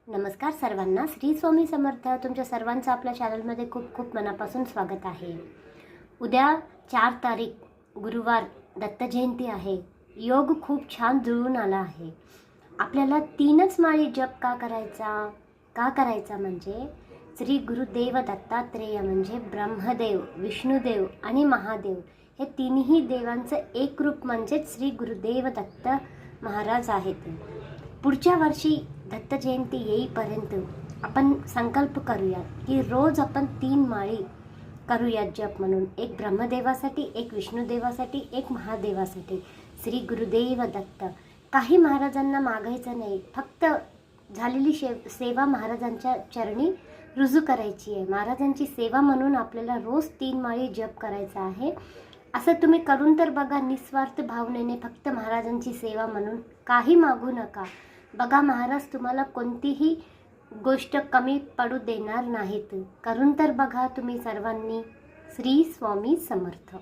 नमस्कार सर्वांना. श्री स्वामी समर्थ. तुमच्या सर्वांचं आपल्या चॅनलमध्ये खूप खूप मनापासून स्वागत आहे. उद्या 4 तारीख गुरुवार दत्त जयंती आहे. योग खूप छान जुळून आला आहे. आपल्याला 3च माळी जप का करायचा म्हणजे श्री गुरुदेव दत्तात्रेय म्हणजे ब्रह्मदेव, विष्णुदेव आणि महादेव हे तिन्ही देवांचं एक रूप म्हणजेच श्री गुरुदेव दत्त महाराज आहेत. पुढच्या वर्षी दत्त जयंती येईपर्यंत आपण संकल्प करूयात की रोज आपण 3 माळी करूयात जप म्हणून. एक ब्रह्मदेवासाठी, एक विष्णुदेवासाठी, एक महादेवासाठी. श्री गुरुदेव दत्त. काही महाराजांना मागायचं नाही, फक्त झालेली सेवा महाराजांच्या चरणी रुजू करायची आहे. महाराजांची सेवा म्हणून आपल्याला रोज 3 माळी जप करायचा आहे. असं तुम्ही करून तर बघा, निस्वार्थ भावनेने, फक्त महाराजांची सेवा म्हणून. काही मागू नका. बघा, महाराज तुम्हाला कोणतीही गोष्ट कमी पडू देणार नाहीत. करून तर बघा तुम्ही सर्वांनी. श्री स्वामी समर्थ.